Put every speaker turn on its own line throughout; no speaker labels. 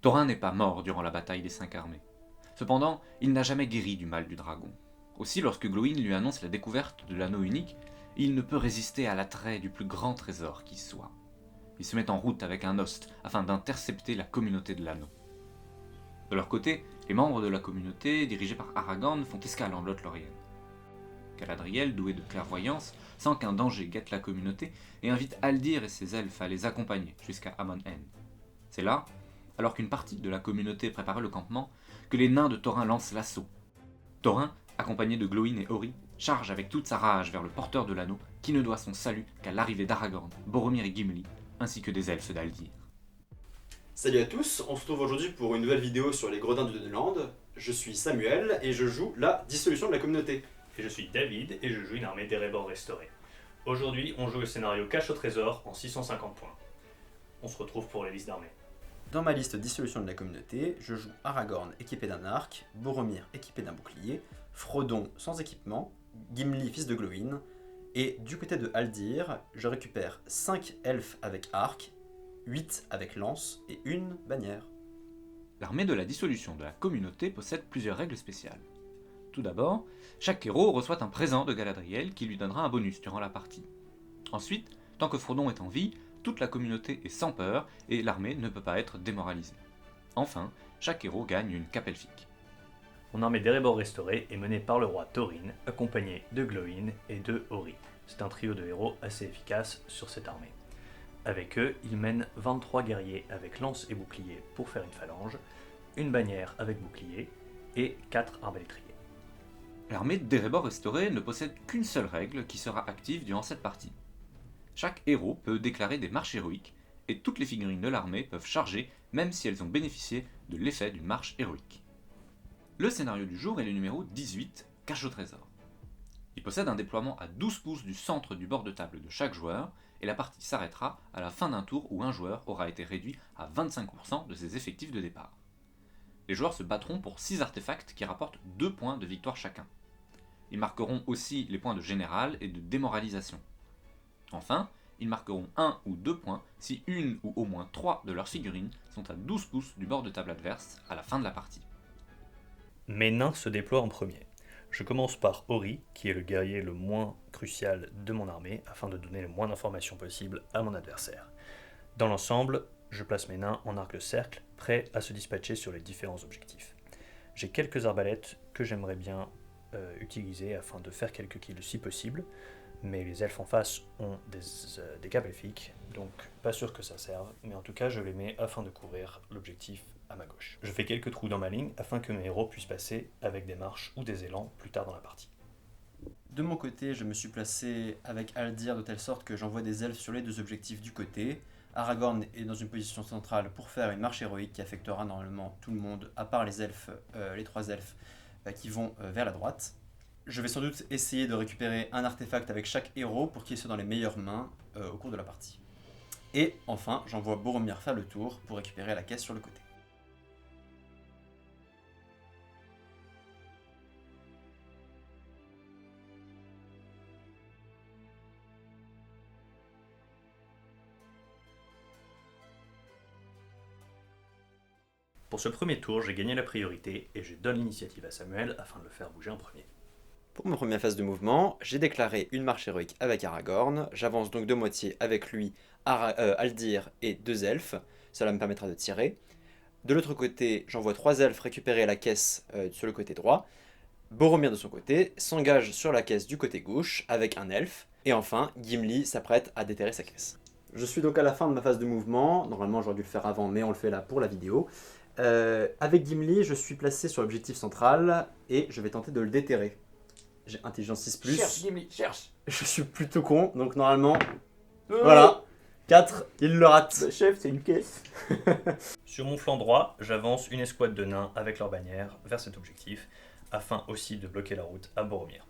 Thorin n'est pas mort durant la bataille des 5 armées. Cependant, il n'a jamais guéri du mal du dragon. Aussi, lorsque Glowin lui annonce la découverte de l'anneau unique, il ne peut résister à l'attrait du plus grand trésor qui soit. Il se met en route avec un host afin d'intercepter la communauté de l'anneau. De leur côté, les membres de la communauté, dirigés par Aragorn, font escale en Lothlórien. Galadriel, doué de clairvoyance, sent qu'un danger guette la communauté et invite Haldir et ses elfes à les accompagner jusqu'à Amon Hen. C'est là, alors qu'une partie de la communauté préparait le campement, que les nains de Thorin lancent l'assaut. Thorin, accompagné de Glowin et Ori, charge avec toute sa rage vers le porteur de l'anneau, qui ne doit son salut qu'à l'arrivée d'Aragorn, Boromir et Gimli, ainsi que des elfes d'Haldir.
Salut à tous, on se retrouve aujourd'hui pour une nouvelle vidéo sur les Gredins du Dunland. Je suis Samuel et je joue la dissolution de la communauté.
Et je suis David et je joue une armée d'Erebor restaurée. Aujourd'hui, on joue le scénario Cache au trésor en 650 points. On se retrouve pour les listes d'armées.
Dans ma liste dissolution de la communauté, je joue Aragorn équipé d'un arc, Boromir équipé d'un bouclier, Frodon sans équipement, Gimli fils de Glowin, et du côté de Haldir, je récupère 5 elfes avec arc, 8 avec lance et une bannière.
L'armée de la dissolution de la communauté possède plusieurs règles spéciales. Tout d'abord, chaque héros reçoit un présent de Galadriel qui lui donnera un bonus durant la partie. Ensuite, tant que Frodon est en vie, toute la communauté est sans peur et l'armée ne peut pas être démoralisée. Enfin, chaque héros gagne une cape elfique.
Mon armée d'Erebor restaurée est menée par le roi Thorin, accompagné de Glowin et de Ori. C'est un trio de héros assez efficace sur cette armée. Avec eux, ils mènent 23 guerriers avec lance et bouclier pour faire une phalange, une bannière avec bouclier et 4 arbalétriers.
L'armée d'Erebor restaurée ne possède qu'une seule règle qui sera active durant cette partie. Chaque héros peut déclarer des marches héroïques, et toutes les figurines de l'armée peuvent charger même si elles ont bénéficié de l'effet d'une marche héroïque. Le scénario du jour est le numéro 18, Cache au trésor. Il possède un déploiement à 12 pouces du centre du bord de table de chaque joueur, et la partie s'arrêtera à la fin d'un tour où un joueur aura été réduit à 25% de ses effectifs de départ. Les joueurs se battront pour 6 artefacts qui rapportent 2 points de victoire chacun. Ils marqueront aussi les points de général et de démoralisation. Enfin, ils marqueront 1 ou 2 points si une ou au moins 3 de leurs figurines sont à 12 pouces du bord de table adverse à la fin de la partie.
Mes nains se déploient en premier. Je commence par Ori, qui est le guerrier le moins crucial de mon armée, afin de donner le moins d'informations possible à mon adversaire. Dans l'ensemble, je place mes nains en arc de cercle, prêts à se dispatcher sur les différents objectifs. J'ai quelques arbalètes que j'aimerais bien utiliser afin de faire quelques kills si possible, mais les elfes en face ont des capes elfiques, donc pas sûr que ça serve, mais en tout cas je les mets afin de couvrir l'objectif à ma gauche. Je fais quelques trous dans ma ligne afin que mes héros puissent passer avec des marches ou des élans plus tard dans la partie.
De mon côté, je me suis placé avec Haldir de telle sorte que j'envoie des elfes sur les deux objectifs du côté. Aragorn est dans une position centrale pour faire une marche héroïque qui affectera normalement tout le monde, à part les elfes, les 3 elfes qui vont vers la droite. Je vais sans doute essayer de récupérer un artefact avec chaque héros pour qu'il soit dans les meilleures mains au cours de la partie. Et enfin, j'envoie Boromir faire le tour pour récupérer la caisse sur le côté.
Pour ce premier tour, j'ai gagné la priorité et je donne l'initiative à Samuel afin de le faire bouger en premier.
Pour ma première phase de mouvement, j'ai déclaré une marche héroïque avec Aragorn. J'avance donc de moitié avec lui, Haldir et 2 elfes. Cela me permettra de tirer. De l'autre côté, j'envoie 3 elfes récupérer la caisse sur le côté droit. Boromir de son côté s'engage sur la caisse du côté gauche avec un elfe. Et enfin, Gimli s'apprête à déterrer sa caisse. Je suis donc à la fin de ma phase de mouvement. Normalement, j'aurais dû le faire avant, mais on le fait là pour la vidéo. Avec Gimli, je suis placé sur l'objectif central et je vais tenter de le déterrer. J'ai intelligence 6+.
Cherche, Gimli, cherche.
Je suis plutôt con, donc normalement, voilà, 4, il le rate.
Bah, chef, c'est une caisse.
Sur mon flanc droit, j'avance une escouade de nains avec leur bannière vers cet objectif, afin aussi de bloquer la route à Boromir.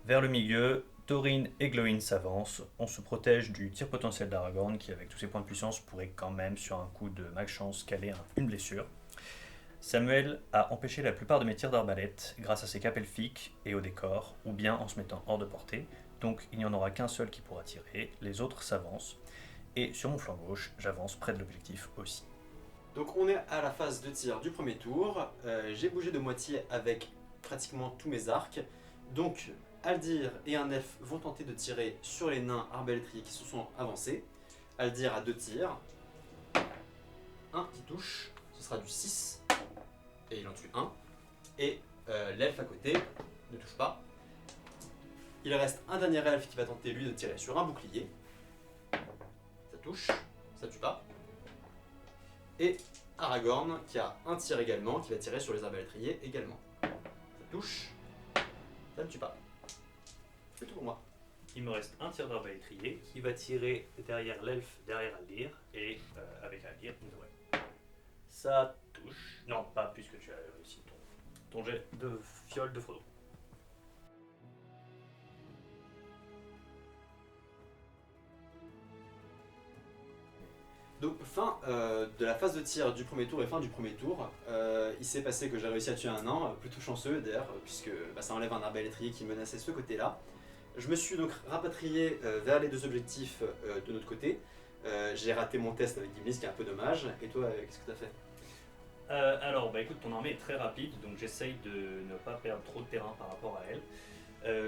Vers le milieu, Thorin et Glowin s'avancent, on se protège du tir potentiel d'Aragorn qui avec tous ses points de puissance pourrait quand même sur un coup de malchance caler une blessure. Samuel a empêché la plupart de mes tirs d'arbalète grâce à ses capes elfiques et au décor, ou bien en se mettant hors de portée, Donc il n'y en aura qu'un seul qui pourra tirer, les autres s'avancent. Et sur mon flanc gauche, j'avance près de l'objectif aussi.
Donc on est à la phase de tir du premier tour. J'ai bougé de moitié avec pratiquement tous mes arcs. Donc Aldir et un elfe vont tenter de tirer sur les nains arbalétriers qui se sont avancés. Aldir a 2 tirs. Un qui touche, ce sera du 6. Et il en tue un. Et l'elfe à côté ne touche pas. Il reste un dernier elfe qui va tenter lui de tirer sur un bouclier. Ça touche, ça tue pas. Et Aragorn qui a un tir également, qui va tirer sur les arbalétriers également. Ça touche, ça ne tue pas. C'est tout pour moi.
Il me reste un tir d'arbalétrier qui va tirer derrière l'elfe, derrière Aldir, et avec Aldir, il devrait. Ça touche. Non, pas puisque tu as réussi ton jet de fiole de Frodo.
Donc fin de la phase de tir du premier tour et fin du premier tour, il s'est passé que j'ai réussi à tuer un nain, plutôt chanceux d'ailleurs, puisque ça enlève un arbalétrier qui menaçait ce côté-là. Je me suis donc rapatrié vers les 2 objectifs de notre côté. J'ai raté mon test avec Gimli, ce qui est un peu dommage. Et toi, qu'est-ce que tu as fait?
Alors, écoute, ton armée est très rapide, donc j'essaye de ne pas perdre trop de terrain par rapport à elle.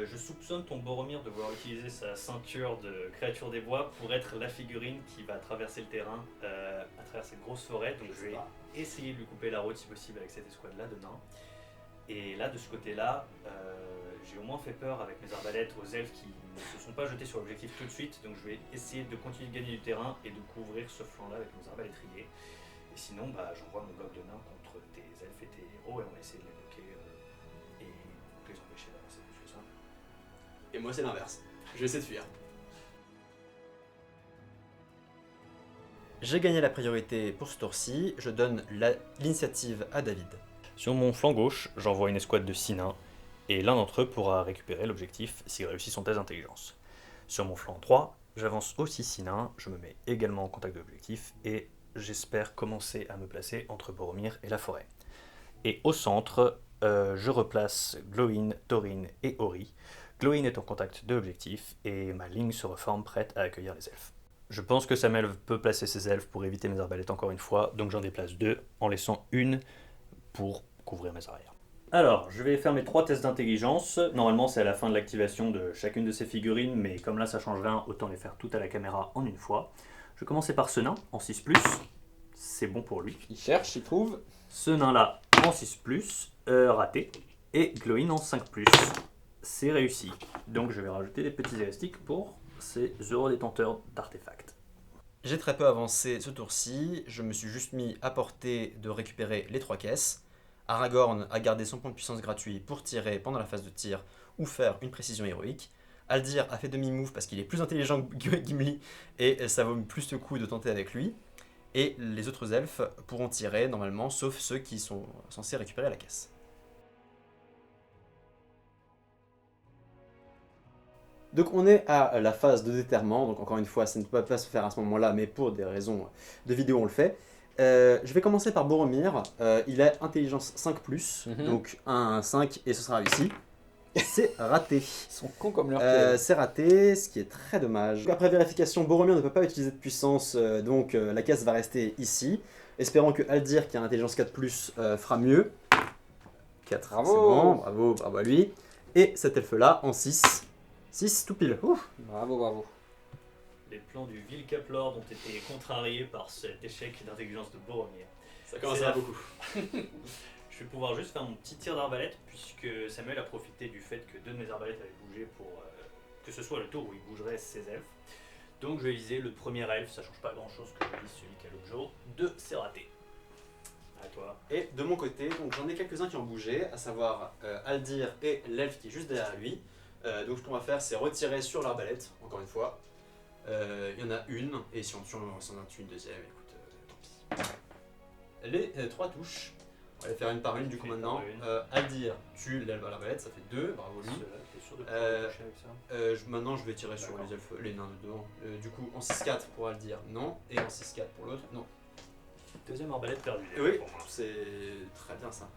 Je soupçonne ton Boromir de vouloir utiliser sa ceinture de créature des bois pour être la figurine qui va traverser le terrain à travers cette grosse forêt. Donc je vais essayer de lui couper la route si possible avec cette escouade-là de nains. Et là, de ce côté-là, j'ai au moins fait peur avec mes arbalètes aux elfes qui ne se sont pas jetés sur l'objectif tout de suite. Donc je vais essayer de continuer de gagner du terrain et de couvrir ce flanc-là avec mes arbalétriers. Et sinon, j'envoie mon bloc de nains contre tes elfes et tes héros et on va essayer de les bloquer et les empêcher d'avancer plus que ça.
Et moi c'est l'inverse, je vais essayer de fuir. J'ai gagné la priorité pour ce tour-ci, je donne l'initiative à David.
Sur mon flanc gauche, j'envoie une escouade de 6 nains, et l'un d'entre eux pourra récupérer l'objectif s'il réussit son test d'intelligence. Sur mon flanc droit, j'avance aussi 6 nains, je me mets également en contact de l'objectif, et j'espère commencer à me placer entre Boromir et la forêt. Et au centre, je replace Glowin, Thorin et Ori. Glowin est en contact de l'objectif, et ma ligne se reforme prête à accueillir les elfes. Je pense que Samuel peut placer ses elfes pour éviter mes arbalètes encore une fois, donc j'en déplace 2, en laissant une pour couvrir mes arrières. Alors, je vais faire mes 3 tests d'intelligence. Normalement, c'est à la fin de l'activation de chacune de ces figurines, mais comme là, ça change rien, autant les faire toutes à la caméra en une fois. Je vais commencer par ce nain, en 6+. C'est bon pour lui.
Il cherche, il trouve.
Ce nain-là, en 6+, raté. Et Glowin en 5+. C'est réussi. Donc, je vais rajouter des petits élastiques pour ces heureux détenteurs d'artefacts.
J'ai très peu avancé ce tour-ci, je me suis juste mis à portée de récupérer les 3 caisses. Aragorn a gardé son point de puissance gratuit pour tirer pendant la phase de tir ou faire une précision héroïque. Aldir a fait demi-move parce qu'il est plus intelligent que Gimli et ça vaut plus le coup de tenter avec lui. Et les autres elfes pourront tirer normalement, sauf ceux qui sont censés récupérer la caisse. Donc on est à la phase de déterrement, donc encore une fois ça ne peut pas se faire à ce moment-là, mais pour des raisons de vidéo on le fait. Je vais commencer par Boromir, il a intelligence 5+, donc un 5 et ce sera réussi. C'est raté.
Ils sont cons comme leur pied.
C'est raté, ce qui est très dommage. Après vérification, Boromir ne peut pas utiliser de puissance, donc la caisse va rester ici. Espérons que Aldir, qui a intelligence 4+, fera mieux. 4,
Bravo.
c'est bon, bravo, bravo à lui. Et cet elfe-là en 6. 6 tout pile. Ouf.
Bravo, bravo.
Les plans du vil Caplord ont été contrariés par cet échec d'intelligence de Boromir.
Ça commence à beaucoup.
Je vais pouvoir juste faire mon petit tir d'arbalète puisque Samuel a profité du fait que 2 de mes arbalètes avaient bougé pour que ce soit le tour où il bougerait ses elfes. Donc je vais viser le premier elfe, ça change pas grand chose que je vise celui qui a l'autre jour. 2, c'est raté. À toi.
Et de mon côté, donc j'en ai quelques-uns qui ont bougé, à savoir Aldir et l'elfe qui est juste derrière lui. Donc ce qu'on va faire, c'est retirer sur l'arbalète, encore une fois. Il y en a une, et si on en tue une deuxième, écoute, tant pis. Les 3 touches, on va les faire une par une du coup maintenant. Aldir tue l'elfe à l'arbalète, ça fait 2, bravo lui.
T'es sûr de pouvoir toucher avec ça?
Maintenant je vais tirer sur les elfes, les nains de devant. Du coup en 6-4 pour Aldir, non, et en 6-4 pour l'autre, non.
Deuxième arbalète perdue.
Oui, c'est très bien ça.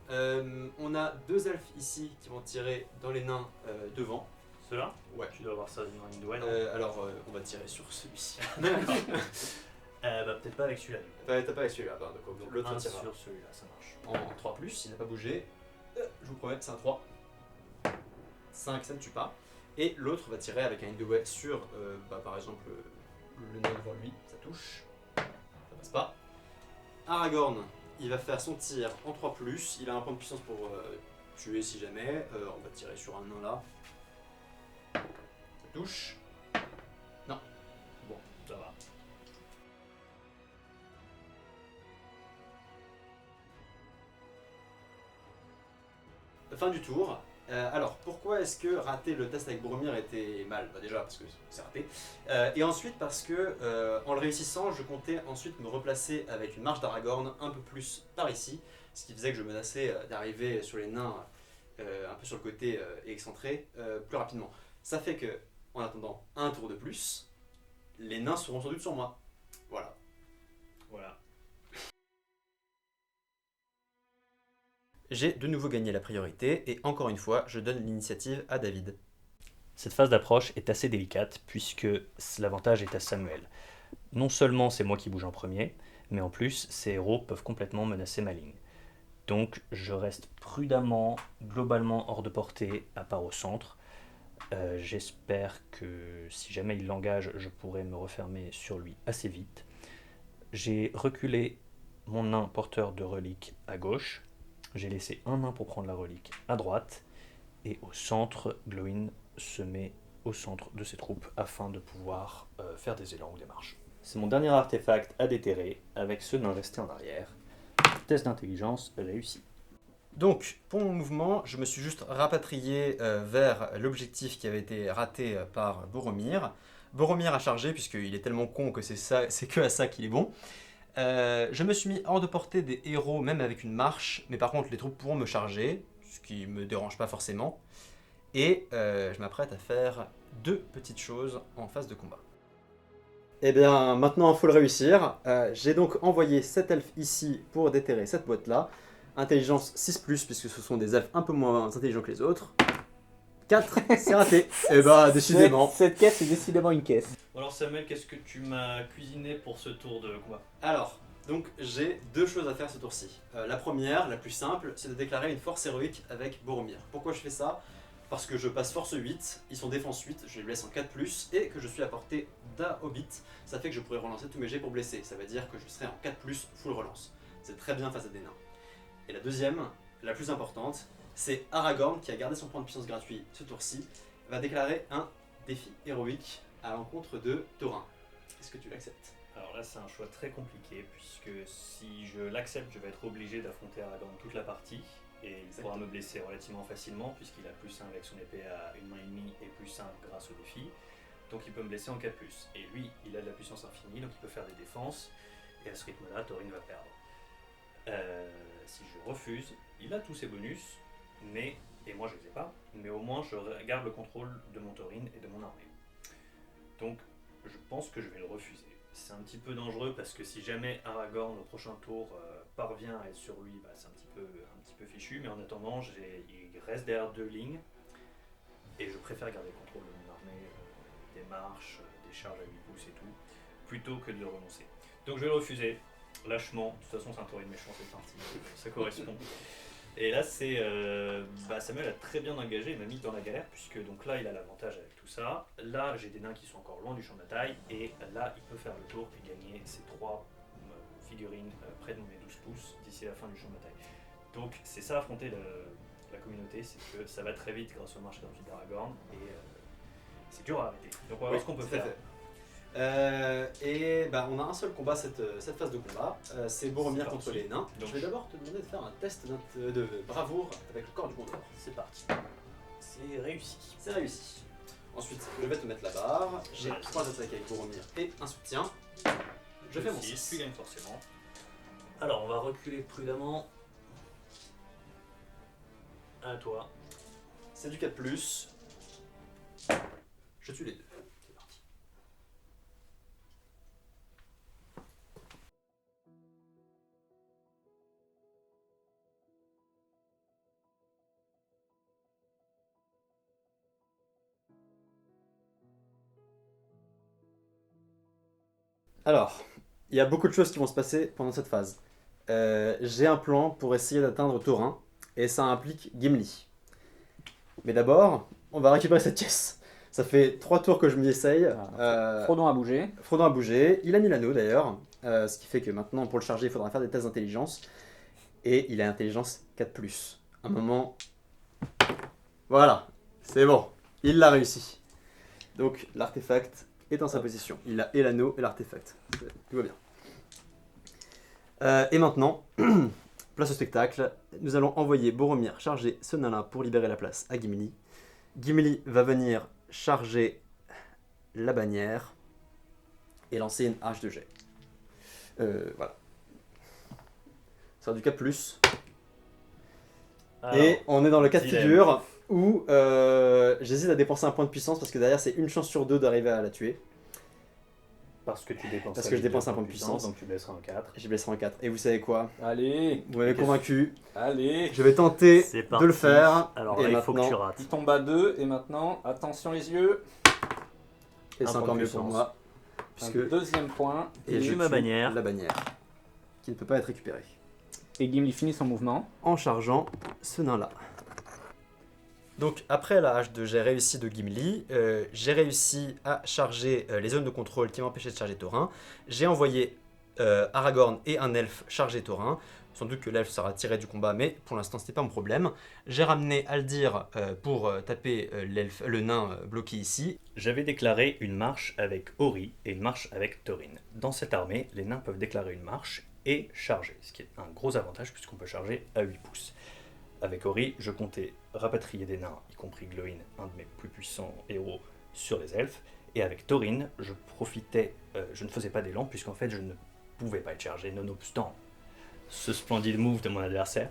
On a 2 elfes ici qui vont tirer dans les nains devant.
Ceux-là?
Ouais.
Tu dois avoir ça dans une douane.
Alors, on va tirer sur celui-ci.
Peut-être pas avec celui-là.
T'as pas avec celui-là, donc l'autre
Un
tirera.
sur celui-là, ça marche.
En 3+, il n'a pas bougé. Je vous promets, c'est un 3. 5, ça ne tue pas. Et l'autre va tirer avec un Hindouet sur, par exemple, le nain devant lui. Ça touche. Ça passe pas. Aragorn, il va faire son tir en 3+. Il a un point de puissance pour tuer si jamais. On va tirer sur un nain là. Ça touche. Non.
Bon, ça va.
Fin du tour. Alors, pourquoi est-ce que rater le test avec Boromir était mal? Déjà, parce que c'est raté. Et ensuite, parce que en le réussissant, je comptais ensuite me replacer avec une marche d'Aragorn un peu plus par ici, ce qui faisait que je menaçais d'arriver sur les nains un peu sur le côté et excentré plus rapidement. Ça fait que, en attendant un tour de plus, les nains seront sans doute sur moi. Voilà.
Voilà.
J'ai de nouveau gagné la priorité et encore une fois, je donne l'initiative à David.
Cette phase d'approche est assez délicate puisque l'avantage est à Samuel. Non seulement c'est moi qui bouge en premier, mais en plus ces héros peuvent complètement menacer ma ligne. Donc je reste prudemment, globalement hors de portée, à part au centre. J'espère que si jamais il l'engage, je pourrai me refermer sur lui assez vite. J'ai reculé mon nain porteur de relique à gauche. J'ai laissé un nain pour prendre la relique à droite. Et au centre, Glowin se met au centre de ses troupes afin de pouvoir faire des élans ou des marches. C'est mon dernier artefact à déterrer avec ce nain resté en arrière. Test d'intelligence réussi.
Donc, pour mon mouvement, je me suis juste rapatrié vers l'objectif qui avait été raté par Boromir. Boromir a chargé, puisqu'il est tellement con que c'est que à ça qu'il est bon. Je me suis mis hors de portée des héros, même avec une marche, mais par contre, les troupes pourront me charger, ce qui me dérange pas forcément. Et je m'apprête à faire deux petites choses en phase de combat. Eh bien, maintenant, il faut le réussir. J'ai donc envoyé cet elfe ici pour déterrer cette boîte-là. Intelligence 6+, puisque ce sont des elfes un peu moins intelligents que les autres. 4, c'est raté. Et bah, décidément.
Cette caisse est décidément une caisse.
Alors Samuel, qu'est-ce que tu m'as cuisiné pour ce tour de combat?
Alors, donc j'ai deux choses à faire ce tour-ci. La première, la plus simple, c'est de déclarer une force héroïque avec Boromir. Pourquoi je fais ça? Parce que je passe force 8, ils sont défense 8, je les laisse en 4+, et que je suis à portée d'un hobbit. Ça fait que je pourrais relancer tous mes jets pour blesser. Ça veut dire que je serai en 4+, full relance. C'est très bien face à des nains. Et la deuxième, la plus importante, c'est Aragorn qui a gardé son point de puissance gratuit ce tour-ci, va déclarer un défi héroïque à l'encontre de Thorin. Est-ce que tu l'acceptes?
Alors là c'est un choix très compliqué puisque si je l'accepte je vais être obligé d'affronter Aragorn toute la partie et il pourra me blesser relativement facilement puisqu'il a +1 avec son épée à une main et demie et +1 grâce au défi. Donc il peut me blesser en 4+. Et lui il a de la puissance infinie donc il peut faire des défenses et à ce rythme là Thorin va perdre. Si je refuse, il a tous ses bonus, et moi je les ai pas, mais au moins je garde le contrôle de mon Thorin et de mon armée. Donc je pense que je vais le refuser. C'est un petit peu dangereux parce que si jamais Aragorn au prochain tour parvient à être sur lui, c'est un petit peu fichu, mais en attendant il reste derrière 2 lignes et je préfère garder le contrôle de mon armée, des marches, des charges à 8 pouces et tout, plutôt que de le renoncer. Donc je vais le refuser. Lâchement, de toute façon c'est un Thorin méchant cette partie, ça correspond. Et là c'est Samuel a très bien engagé, il m'a mis dans la galère puisque donc là il a l'avantage avec tout ça. Là j'ai des nains qui sont encore loin du champ de bataille et là il peut faire le tour et gagner ses 3 figurines près de mes 12 pouces d'ici la fin du champ de bataille. Donc c'est ça affronter la communauté, c'est que ça va très vite grâce au marché gratuit d'Aragorn et c'est dur à arrêter. Donc on va voir ce qu'on peut faire.
On a un seul combat cette phase de combat, c'est Boromir contre les nains.
Donc,
je vais d'abord te demander de faire un test de bravoure avec le corps du Gondor.
C'est parti. C'est réussi.
C'est réussi. Ensuite, je vais te mettre la barre. J'ai 3 attaques avec Boromir et un soutien. Je fais mon 6.
Tu gagnes forcément. Alors on va reculer prudemment. À toi.
C'est du 4+. Je tue les deux. C'est parti. Alors, il y a beaucoup de choses qui vont se passer pendant cette phase. J'ai un plan pour essayer d'atteindre Thorin, et ça implique Gimli. Mais d'abord, on va récupérer cette pièce. Ça fait 3 tours que je m'y essaye.
Frodon a bougé.
Frodon a bougé, il a mis l'anneau d'ailleurs, ce qui fait que maintenant pour le charger il faudra faire des tests d'intelligence. Et il a intelligence 4+. Un moment... Voilà, c'est bon, il l'a réussi. Donc l'artefact est en sa position. Il a et l'anneau et l'artefact. Tout va bien. Et maintenant, place au spectacle. Nous allons envoyer Boromir charger ce nain-là pour libérer la place à Gimli. Gimli va venir charger la bannière et lancer une hache de jet. Voilà. Ça sera du 4+.
Alors,
et on est dans le cas de
dilemme.
figure où j'hésite à dépenser un point de puissance parce que derrière c'est une chance sur 2 d'arriver à la tuer.
Parce que tu dépenses
Parce que je dépense un point de puissance.
donc tu blesseras en 4.
J'ai blessé en 4. Et vous savez quoi?
Allez,
Vous m'avez convaincu.
allez.
Je vais tenter
C'est
de
parti.
le faire.
Alors
Et
là, il faut que
maintenant-
tu rates.
Il tombe à 2 et maintenant, attention les yeux.
Et
Un
c'est
point
encore
de
mieux pour
puissance.
moi.
Un
Puisque
deuxième point.
et
J'ai
je
eu ma
tue
bannière.
la bannière. Qui ne peut pas être récupérée.
Et Gimli finit son mouvement.
En chargeant ce nain-là. Donc après la hache de j'ai réussi de Gimli, j'ai réussi à charger les zones de contrôle qui m'empêchaient de charger Thorin. J'ai envoyé Aragorn et un elfe charger Thorin. Sans doute que l'elfe sera tiré du combat, mais pour l'instant c'était pas mon problème. J'ai ramené Aldir pour taper le nain bloqué ici.
J'avais déclaré une marche avec Ori et une marche avec Thorin. Dans cette armée, les nains peuvent déclarer une marche et charger, ce qui est un gros avantage puisqu'on peut charger à 8 pouces. Avec Ori, je comptais rapatrier des nains, y compris Glowin, un de mes plus puissants héros, sur les elfes. Et avec Thorin, je ne faisais pas d'élan puisqu'en fait je ne pouvais pas être chargé nonobstant ce splendide move de mon adversaire.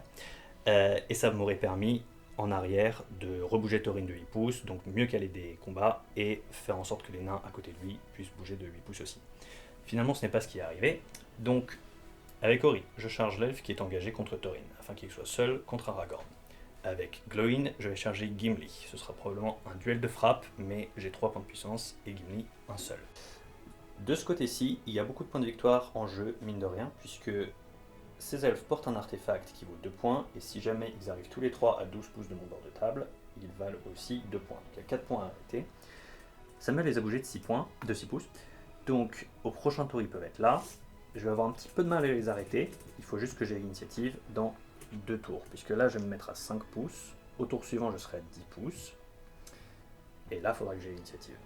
Et ça m'aurait permis en arrière de rebouger Thorin de 8 pouces, donc mieux caler des combats et faire en sorte que les nains à côté de lui puissent bouger de 8 pouces aussi. Finalement, ce n'est pas ce qui est arrivé, donc avec Ori, je charge l'elfe qui est engagé contre Thorin, afin qu'il soit seul contre Aragorn. Avec Glowin, je vais charger Gimli. Ce sera probablement un duel de frappe, mais j'ai 3 points de puissance et Gimli un seul. De ce côté-ci, il y a beaucoup de points de victoire en jeu, mine de rien, puisque ces elfes portent un artefact qui vaut 2 points, et si jamais ils arrivent tous les 3 à 12 pouces de mon bord de table, ils valent aussi 2 points. Donc il y a 4 points à arrêter. Ça me les a bougés de 6 pouces. Donc au prochain tour, ils peuvent être là. Je vais avoir un petit peu de mal à les arrêter. Il faut juste que j'ai l'initiative dans 2 tours, puisque là je vais me mettre à 5 pouces. Au tour suivant, je serai à 10 pouces. Et là, il faudra que j'ai l'initiative.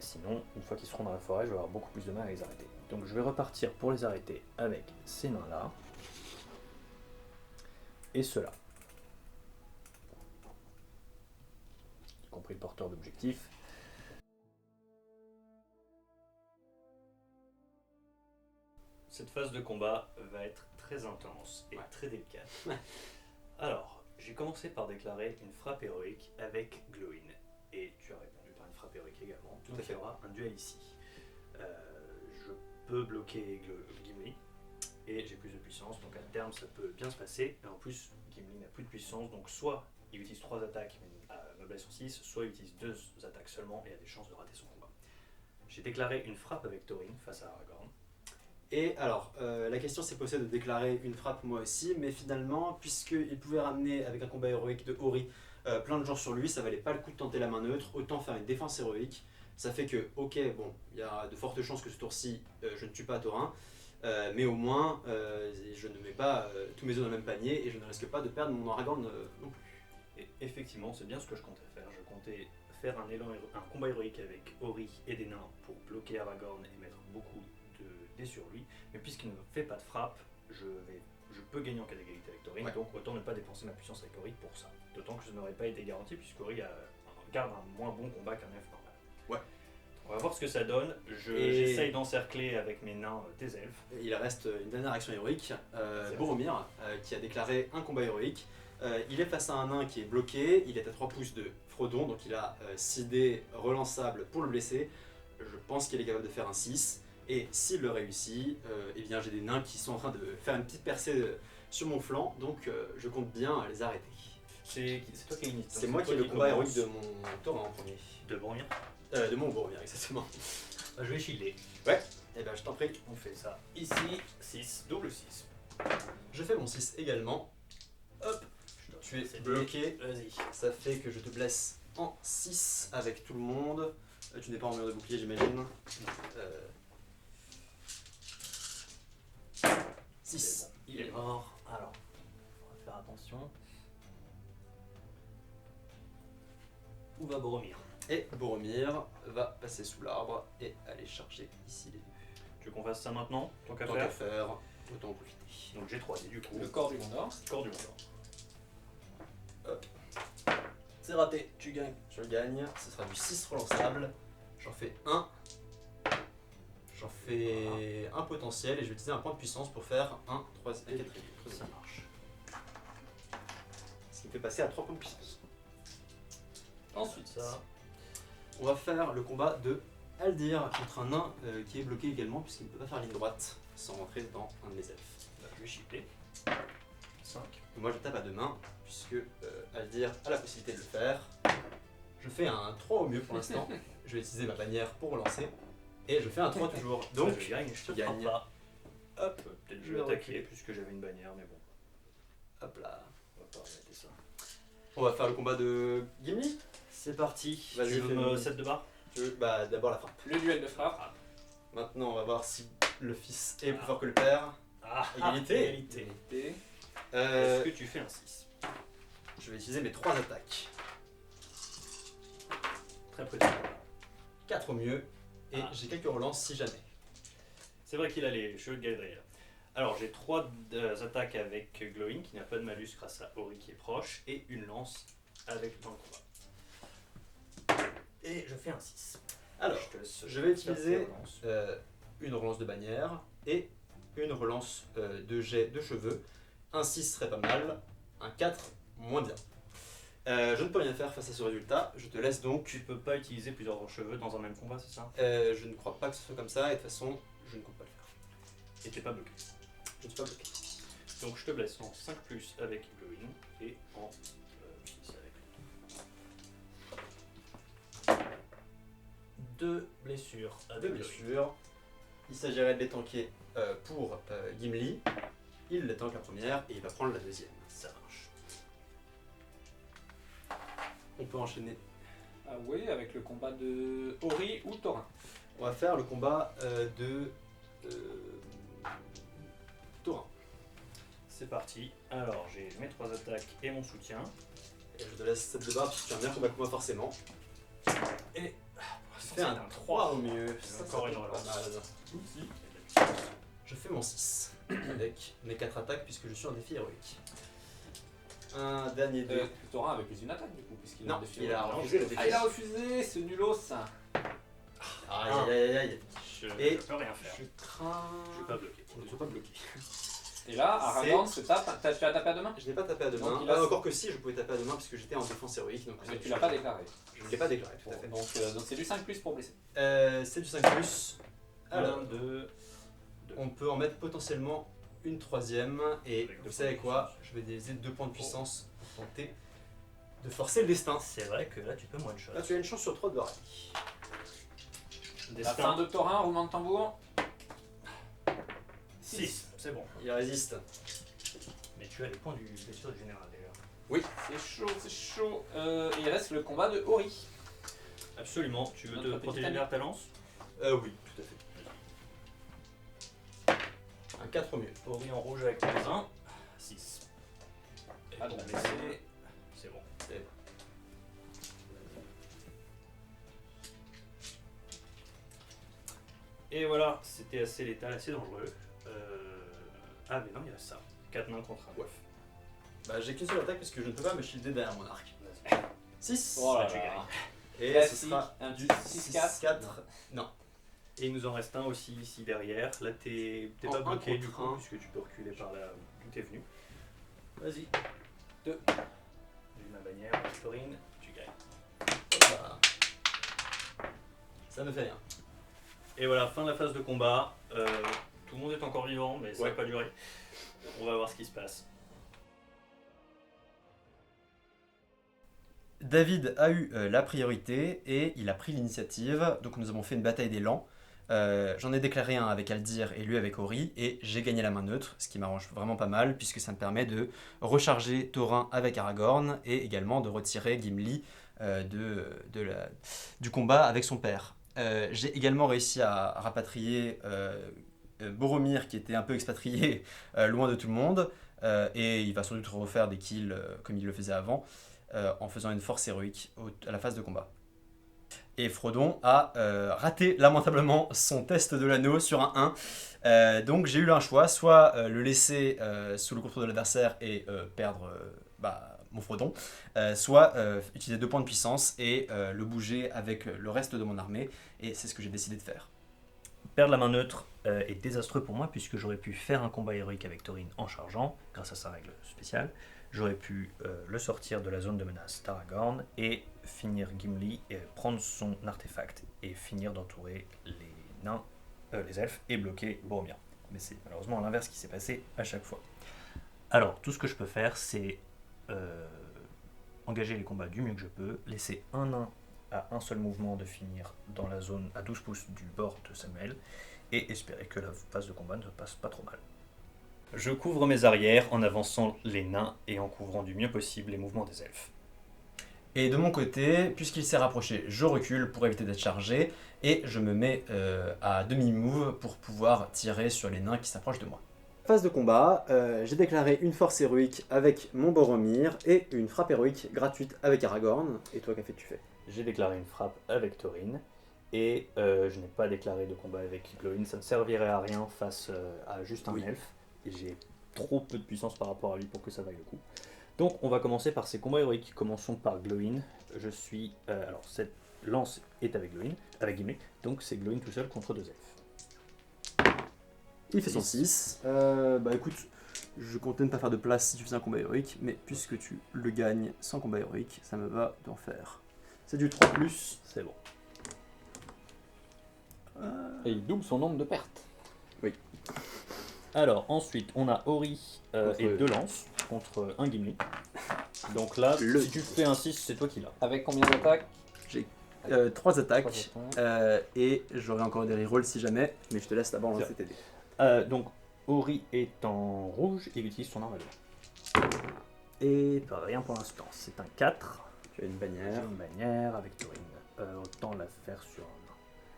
Sinon, une fois qu'ils seront dans la forêt, je vais avoir beaucoup plus de mal à les arrêter. Donc je vais repartir pour les arrêter avec ces nains-là. Et ceux-là. Y compris le porteur d'objectif. Cette phase de combat va être très intense et très délicate. Alors, j'ai commencé par déclarer une frappe héroïque avec Glowin. Et tu as répondu par une frappe héroïque également.
Tout à fait.
Il y aura un duel ici. Je peux bloquer Gimli. Et j'ai plus de puissance, donc à terme ça peut bien se passer. Et en plus, Gimli n'a plus de puissance, donc soit il utilise 3 attaques, mais me blesse en 6, soit il utilise 2 attaques seulement et a des chances de rater son combat. J'ai déclaré une frappe avec Thorin face à Aragorn.
Et alors, la question s'est posée de déclarer une frappe moi aussi, mais finalement, puisqu'il pouvait ramener avec un combat héroïque de Ori plein de gens sur lui, ça valait pas le coup de tenter la main neutre, autant faire une défense héroïque. Ça fait que, ok, bon, il y a de fortes chances que ce tour-ci, je ne tue pas Thorin, mais au moins, je ne mets pas tous mes œufs dans le même panier et je ne risque pas de perdre mon Aragorn non plus.
Et effectivement, c'est bien ce que je comptais faire. Je comptais faire un combat héroïque avec Ori et des nains pour bloquer Aragorn et mettre beaucoup de dés sur lui. Mais puisqu'il ne fait pas de frappe, je peux gagner en cas d'égalité avec Thorin, donc autant ne pas dépenser ma puissance avec Ori pour ça. D'autant que ça n'aurait pas été garanti puisqu'Ori garde un moins bon combat qu'un elfe normal.
Ouais.
On va voir ce que ça donne. J'essaye d'encercler avec mes nains des elfes.
Il reste une dernière action héroïque, Boromir, qui a déclaré un combat héroïque. Il est face à un nain qui est bloqué, il est à 3 pouces de Frodon, donc il a 6 dés relançables pour le blesser. Je pense qu'il est capable de faire un 6, et s'il le réussit, eh bien j'ai des nains qui sont en train de faire une petite percée sur mon flanc, donc je compte bien les arrêter.
C'est toi qui initie.
C'est moi qui ai le combat héroïque de mon tour en premier.
De Boromir.
De mon Boromir, exactement.
Je vais shielder.
Ouais. Eh ben je t'en prie.
On fait ça ici, 6, double 6.
Je fais mon 6 également. Hop, tu es
C'est
bloqué.
Vas-y.
Ça fait que je te blesse en 6 avec tout le monde. Tu n'es pas en mur de bouclier, j'imagine. 6.
Il est mort. Alors, on va faire attention. Où va Boromir?
Et Boromir va passer sous l'arbre et aller charger ici les deux.
Tu veux qu'on fasse ça maintenant? Tant qu'à
Tant qu'à
faire.
faire, autant en profiter.
Donc j'ai 3 du coup.
Le corps du Gondor.
Corps du Mordor.
Hop.
C'est raté, tu gagnes.
Je gagne, ce sera du 6 relançable. J'en fais un. J'en fais un potentiel et je vais utiliser un point de puissance pour faire un 3 et 4.
Ça marche.
Ce qui me fait passer à 3 points de puissance.
Ensuite, ça.
On va faire le combat de Aldir contre un nain qui est bloqué également puisqu'il ne peut pas faire ligne droite sans rentrer dans un de mes elfes.
Je vais shifter. 5.
Et moi je tape à deux mains puisque Aldir a la possibilité de le faire. Je fais un 3 au mieux pour l'instant. Je vais utiliser ma bannière pour relancer. Et je fais un 3 toujours.
Donc
Donc
je gagne, je te
tu gagnes.
frappe pas.
Hop,
Peut-être je
Je
vais
vais
attaquer
reculer.
puisque j'avais une bannière, mais bon,
hop là.
on va pas arrêter ça.
On va faire le combat de Gimli.
C'est parti.
Vas-y,
Tu veux
fais-moi.
me set de barre?
Bah d'abord la frappe.
Le duel de frappe.
Maintenant on va voir si le fils est plus fort que le père.
Ah,
Égalité.
égalité.
Et
Est-ce que tu fais un 6?
Je vais utiliser mes 3 attaques.
Très petit.
4 au mieux. Et
Ah.
j'ai quelques relances si jamais.
C'est vrai qu'il a les cheveux de Galadriel. Alors j'ai 3 attaques avec Glowing qui n'a pas de malus grâce à Ori qui est proche et une lance avec dans le combat. Et je fais un 6.
Alors,
te laisse
je vais
faire
utiliser
tes relances.
une relance de bannière et une relance de jet de cheveux. Un 6 serait pas mal, un 4 moins bien. Je ne peux rien faire face à ce résultat, je te laisse donc.
Tu peux pas utiliser plusieurs cheveux dans un même combat, c'est ça?
Je ne crois pas que ce soit comme ça et de toute façon, je ne compte pas le faire.
Et t'es pas bloqué.
Je ne suis pas bloqué.
Donc je te blesse en 5 plus avec Glowing et en 6 avec lui. 2 blessures avec
Deux
Glowing.
blessures. Il s'agirait de les tanker pour Gimli. Il les tank la première et il va prendre la deuxième.
Ça marche.
On peut enchaîner.
ah oui, avec le combat de Ori ou Thorin.
On va faire le combat de Thorin.
C'est parti. Alors j'ai mes 3 attaques et mon soutien.
Et je te laisse cette de barre puisque tu as un meilleur combat que moi forcément.
Et
Je fais un 3 au mieux.
Encore une
fait pas
relance.
mal. Je fais mon 6 avec mes 4 attaques puisque je suis en défi héroïque. Un dernier 2.
Thorin avait plus une attaque du coup, puisqu'il
Non,
a défilé.
il a
Non,
refusé le défi.
Ah, il a refusé, ce nulos.
Aïe aïe aïe.
Je
Et
ne peux rien faire.
Je crains.
Je suis pas bloqué.
Je ne suis pas bloqué.
Et là, Aragorn se tape. Tu as tapé à deux mains.
Je n'ai pas tapé à deux
Donc,
mains.
il a-
Encore que si, je pouvais taper à deux mains puisque j'étais en défense héroïque. Donc
Mais tu l'as pas déclaré.
Je ne l'ai pas déclaré, tout à fait.
Donc c'est du 5 plus pour blesser.
C'est du 5 plus.
1,
Alors,
2.
on peut en mettre potentiellement une troisième. Et
Avec deux
vous savez
points de
quoi? Je vais utiliser 2 points de puissance pour tenter de forcer le destin.
C'est vrai que là tu peux one shot.
Là, tu as une chance sur 3 de rater.
La fin de Thorin, roulement de tambour.
6, c'est bon.
Il résiste.
Mais tu as les points du blessure du général déjà.
C'est chaud, c'est chaud. Et il reste le combat de Ori.
Absolument. Tu veux
Notre
te
petit
protéger
ami.
derrière ta lance?
Oui, tout à fait. Un 4 au mieux.
Ori en rouge avec les 1. 6.
Ah, donc,
blessé. C'est bon.
Et-
Et voilà, c'était assez létal, assez dangereux. Ah mais non, il y a ça. 4 nains contre un
Ouais. Bah, j'ai qu'une seule attaque parce que je ne peux pas me shielder derrière mon arc. 6
Oh là
tu
là.
gagnes.
Et ce
Classique,
sera
un
du
6-4.
6-4. Non.
Et il nous en reste un aussi ici derrière. Là t'es
En
pas
un
bloqué du
contre
coup,
un.
puisque tu peux reculer par là où t'es venu. Vas-y.
2.
J'ai ma bannière, Florine, tu gagnes.
Voilà. Ça ne fait rien.
Et voilà, fin de la phase de combat. Tout le monde est encore vivant, mais ça
Ouais.
va pas durer. On va voir ce qui se passe.
David a eu la priorité et il a pris l'initiative. Donc nous avons fait une bataille d'élan. J'en ai déclaré un avec Aldir et lui avec Ori, et j'ai gagné la main neutre, ce qui m'arrange vraiment pas mal, puisque ça me permet de recharger Thorin avec Aragorn, et également de retirer Gimli du combat avec son père. J'ai également réussi à rapatrier Boromir, qui était un peu expatrié loin de tout le monde, et il va sans doute refaire des kills comme il le faisait avant, en faisant une force héroïque à la phase de combat. Et Frodon a raté lamentablement son test de l'anneau sur un 1. Donc j'ai eu un choix, soit le laisser sous le contrôle de l'adversaire et perdre mon Frodon, soit utiliser 2 points de puissance et le bouger avec le reste de mon armée, et c'est ce que j'ai décidé de faire.
Perdre la main neutre est désastreux pour moi, puisque j'aurais pu faire un combat héroïque avec Thorin en chargeant, grâce à sa règle spéciale. J'aurais pu le sortir de la zone de menace d'Aragorn et finir Gimli et prendre son artefact et finir d'entourer les nains, les elfes, et bloquer Boromir. Mais c'est malheureusement l'inverse qui s'est passé à chaque fois. Alors, tout ce que je peux faire, c'est engager les combats du mieux que je peux, laisser un nain à un seul mouvement de finir dans la zone à 12 pouces du bord de Samuel, et espérer que la phase de combat ne se passe pas trop mal. Je couvre mes arrières en avançant les nains et en couvrant du mieux possible les mouvements des elfes.
Et de mon côté, puisqu'il s'est rapproché, je recule pour éviter d'être chargé, et je me mets à demi-move pour pouvoir tirer sur les nains qui s'approchent de moi. Phase de combat, j'ai déclaré une force héroïque avec mon Boromir et une frappe héroïque gratuite avec Aragorn. Et toi, qu'as-tu fait?
J'ai déclaré une frappe avec Thorin, et je n'ai pas déclaré de combat avec Glóin. Ça ne servirait à rien face à juste un elfe, et j'ai trop peu de puissance par rapport à lui pour que ça vaille le coup. Donc on va commencer par ces combats héroïques. Commençons par Glóin. Je suis... alors cette lance est avec Glóin, avec Gimli, donc c'est Glóin tout seul contre 2 elfes.
Il fait son 6. Écoute, je comptais ne pas faire de place si tu faisais un combat héroïque, mais puisque tu le gagnes sans combat héroïque, ça me va d'en faire. C'est du 3+,
c'est bon.
Et il double son nombre de pertes.
Oui.
Alors ensuite on a Ori et 2 lances contre un Gimli. Donc là, si tu fais un 6, c'est toi qui l'as.
Avec combien d'attaques?
J'ai 3 attaques, et j'aurai encore des rerolls si jamais, mais je te laisse d'abord lancer tes dés.
Donc Ori est en rouge, il utilise son arme à 2. Et pas rien pour l'instant, c'est un 4.
Tu as une bannière.
J'ai une bannière avec Thorin. Autant la faire sur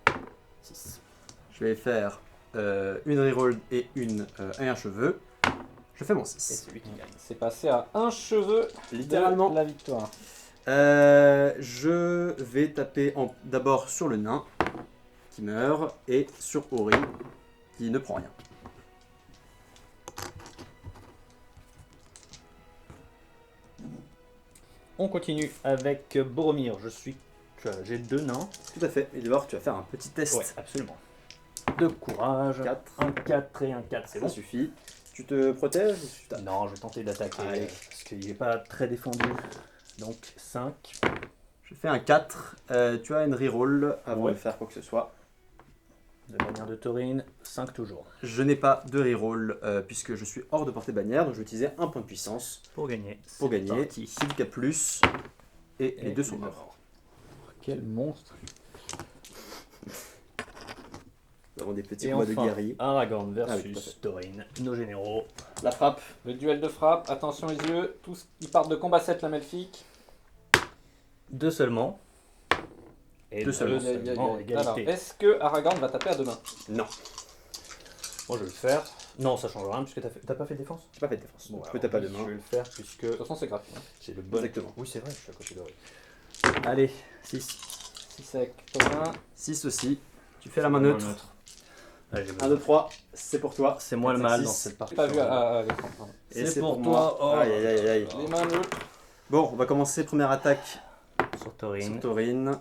un 6.
Je vais faire une reroll et un cheveu. Je fais mon
Et
6.
c'est lui qui gagne.
C'est passé à un cheveu
Littéralement.
de la victoire.
Je vais taper d'abord sur le nain qui meurt et sur Ori qui ne prend rien.
On continue avec Boromir. J'ai 2 nains.
Tout à fait. Et d'abord, tu vas faire un petit test.
Ouais, absolument. De courage.
4.
Un 4 et un 4, c'est
Ça
bon.
suffit. Tu te protèges ou tu tapes?
Non, je vais tenter d'attaquer
Allez.
parce qu'il n'est pas très défendu. Donc 5.
Je fais un 4. Tu as une reroll avant
Ouais.
de faire quoi que ce soit.
De bannière de Thorin, 5 toujours.
Je n'ai pas de reroll puisque je suis hors de portée bannière, donc je vais utiliser un point de puissance
Pour gagner.
pour
c'est
gagner.
parti.
6K+, et les deux sont
il est
morts.
mort.
Quel monstre.
Nous avons des petits
Et
combats de
enfin,
guerriers.
Aragorn
Ah oui, tout à
versus
fait.
Thorin, nos généraux.
La frappe.
Le duel de frappe, attention les yeux, tous ils partent de combat 7 la Melfique.
2 seulement. Et
Deux seulement.
Alors,
égalité.
est-ce que Aragorn va taper à 2 mains?
Non,
Moi je vais le faire. Non, ça change rien puisque t'as pas fait défense.
j'ai pas fait de défense.
Bon,
Tu
alors,
peux taper à deux
Je
mains.
vais le faire puisque
De toute façon c'est gratuit.
j'ai le bon.
Exactement.
Oui, c'est vrai, je suis à côté de. Allez, 6.
6 avec Thorin.
6 aussi. Tu fais la main neutre.
Allez, j'ai
1,
besoin.
2, 3, c'est pour toi.
C'est moi le mal
Six.
dans cette partie.
Pas vu à l'écran. pardon.
Et
C'est pour
moi.
toi. Oh.
Aïe aïe aïe aïe.
Les mains neutres.
Bon, on va commencer. Première attaque
Sur Thorin.
sur Thorin.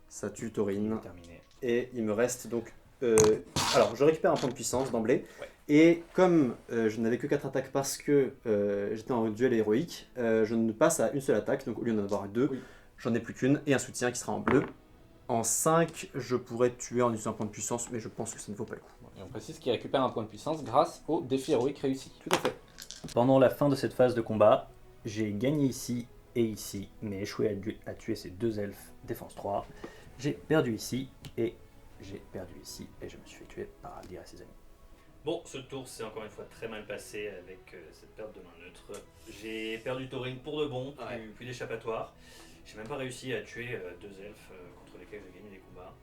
Ça tue Thorin.
Terminé.
Et il me reste donc... alors, je récupère un point de puissance d'emblée.
Ouais.
Et comme je n'avais que 4 attaques parce que j'étais en duel héroïque, je ne passe à une seule attaque. Donc au lieu d'en avoir 2,
Oui.
j'en ai plus qu'une. Et un soutien qui sera en bleu. En 5, je pourrais tuer en utilisant un point de puissance, mais je pense que ça ne vaut pas le coup.
Et on précise qu'il récupère un point de puissance grâce au défi héroïque réussi.
Tout à fait.
Pendant la fin de cette phase de combat, j'ai gagné ici et ici, mais échoué à tuer ces 2 elfes défense 3. J'ai perdu ici et j'ai perdu ici et je me suis fait tuer par Aldir et ses amis. Bon, ce tour s'est encore une fois très mal passé avec cette perte de main neutre. J'ai perdu Thorin pour de bon, puis d'échappatoire. J'ai même pas réussi à tuer 2 elfes contre lesquels j'ai gagné des combats.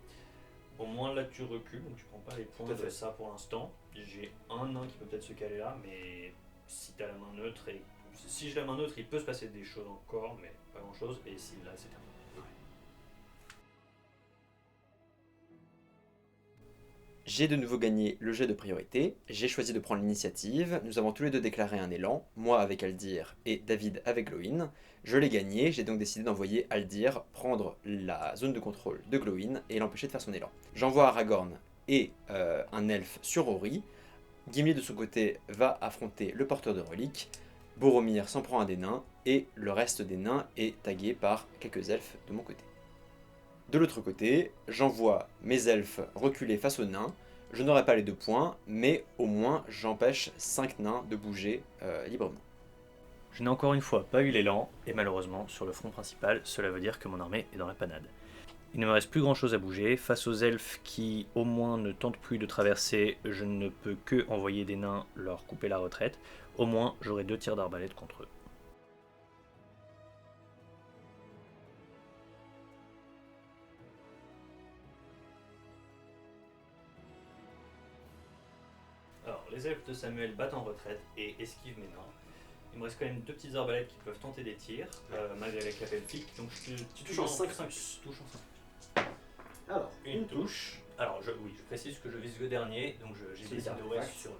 Au moins là tu recules, donc tu prends pas les points de ça pour l'instant. J'ai un nain qui peut peut-être se caler là, mais si t'as la main neutre, et si j'ai la main neutre, il peut se passer des choses encore, mais pas grand chose, et si là c'est terminé.
J'ai de nouveau gagné le jet de priorité, j'ai choisi de prendre l'initiative, nous avons tous les deux déclaré un élan, moi avec Aldir et David avec Glowin. Je l'ai gagné, j'ai donc décidé d'envoyer Aldir prendre la zone de contrôle de Glowin et l'empêcher de faire son élan. J'envoie Aragorn et un elfe sur Ori. Gimli de son côté va affronter le porteur de reliques, Boromir s'en prend un des nains, et le reste des nains est tagué par quelques elfes de mon côté. De l'autre côté, j'envoie mes elfes reculer face aux nains. Je n'aurai pas les 2 points, mais au moins j'empêche 5 nains de bouger librement.
Je n'ai encore une fois pas eu l'élan, et malheureusement, sur le front principal, cela veut dire que mon armée est dans la panade. Il ne me reste plus grand chose à bouger. Face aux elfes qui, au moins, ne tentent plus de traverser, je ne peux que envoyer des nains leur couper la retraite. Au moins, j'aurai 2 tirs d'arbalète contre eux. Alors, les elfes de Samuel battent en retraite et esquivent mes nains. Il me reste quand même 2 petites arbalètes qui peuvent tenter des tirs, malgré les clapes elfiques. Donc tu touches en 5 plus.
Alors,
une touche. Alors, je précise que je vise le dernier, donc j'ai décidé de rester sur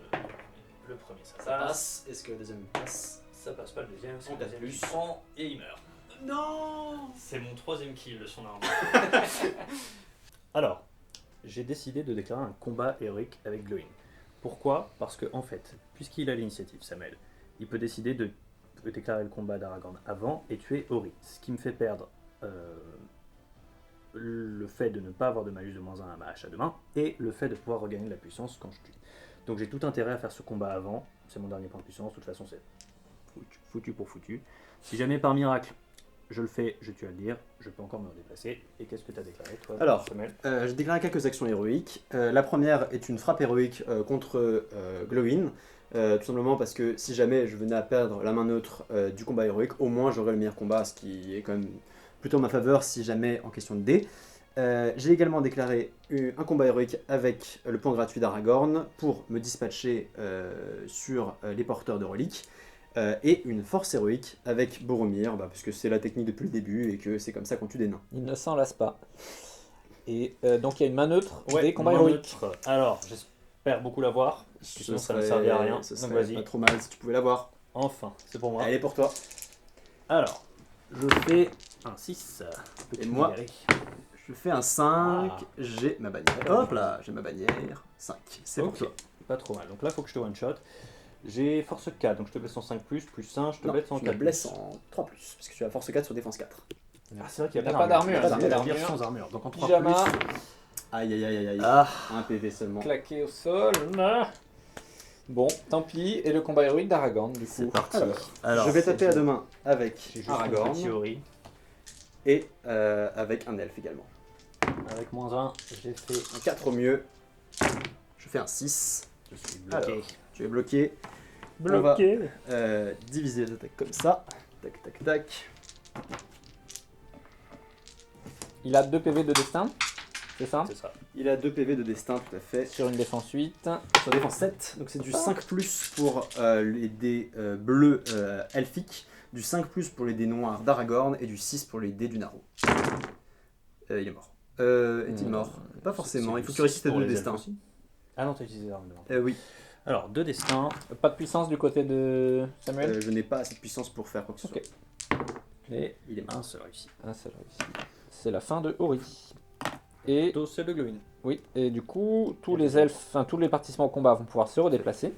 le premier. Ça passe.
Est-ce que le deuxième passe?
Ça passe pas le deuxième, parce que
On
le
tape
deuxième il
plus.
prend et il meurt.
Non.
C'est mon 3e kill de son arme. Alors, j'ai décidé de déclarer un combat héroïque avec Glowin. Pourquoi? Parce que, en fait, puisqu'il a l'initiative, Samuel, il peut décider de déclarer le combat d'Aragorn avant et tuer Ori. Ce qui me fait perdre le fait de ne pas avoir de malus de -1 à ma hache à 2 mains et le fait de pouvoir regagner de la puissance quand je tue. Donc j'ai tout intérêt à faire ce combat avant. C'est mon dernier point de puissance. De toute façon, c'est foutu pour foutu. Si jamais par miracle, je le fais, je tue Aldir, je peux encore me redéplacer. Et qu'est-ce que tu as déclaré, toi,
Alors,
Samuel?
j'ai déclaré quelques actions héroïques. La première est une frappe héroïque contre Glowin. Tout simplement parce que si jamais je venais à perdre la main neutre du combat héroïque, au moins j'aurais le meilleur combat, ce qui est quand même plutôt en ma faveur si jamais en question de dés. J'ai également déclaré un combat héroïque avec le point gratuit d'Aragorn pour me dispatcher sur les porteurs de reliques. Et une force héroïque avec Boromir, puisque c'est la technique depuis le début et que c'est comme ça qu'on tue des nains.
Il ne s'en lasse pas. Et donc il y a une main neutre
Ouais,
des combats
main
héroïques.
neutre. Alors, j'espère beaucoup l'avoir, parce que sinon ça ne servait à rien.
Ce
Donc
serait
vas-y,
pas trop mal si tu pouvais l'avoir.
enfin, c'est pour moi.
Elle est pour toi.
Alors, je fais un 6.
Et moi, je fais un 5,
Ah.
j'ai ma bannière. Hop là, j'ai ma bannière. 5, c'est pour
Ok,
toi.
pas trop mal. Donc là, il faut que je te one-shot. J'ai force 4, donc je te blesse en 5+, plus 1, je te
Non,
blesse en
tu me
4+.
blesses en 3+, parce que tu as force 4 sur défense 4.
Ah, c'est vrai qu'il
Il n'y a pas d'armure.
pas
Il y a
d'armure.
d'armure.
sans armure. Donc en 3+.
Pyjama,
Aïe aïe aïe aïe aïe.
Ah,
Un PV seulement.
claqué au sol. Bon, tant pis. Et le combat héroïque d'Aragorn, du
c'est
coup.
parti.
Alors, je vais taper à 2 mains avec
J'ai juste
Aragorn
une petite théorie.
et avec un elfe également.
Avec -1, j'ai fait.
Un 4 au mieux. Je fais un 6.
Je suis bloqué.
Alors, tu es bloqué.
Bloqué.
Diviser les attaques comme ça. Tac tac tac.
Il a 2 PV de destin. C'est ça?
C'est ça.
Il a 2 PV de destin, tout à fait.
Sur une défense 8.
Sur défense 7, donc c'est du 5 plus pour les dés bleus elfiques, du 5 plus pour les dés noirs d'Aragorn et du 6 pour les dés du Naru. Il est mort. Est-il mort? Pas forcément, il faut que tu réussisses tes 2 destins.
Ah non, t'as utilisé l'arme devant.
Oui,
Alors, 2 destins.
Pas de puissance du côté de Samuel.
je n'ai pas assez de puissance pour faire quoi que ce soit.
Ok. Et
Il est mort.
Un seul réussi.
un seul réussi. C'est la fin de Ori. Et
Dos, c'est de Glowin.
oui, et du coup, tous les elfes, enfin tous les participants au combat vont pouvoir se redéplacer.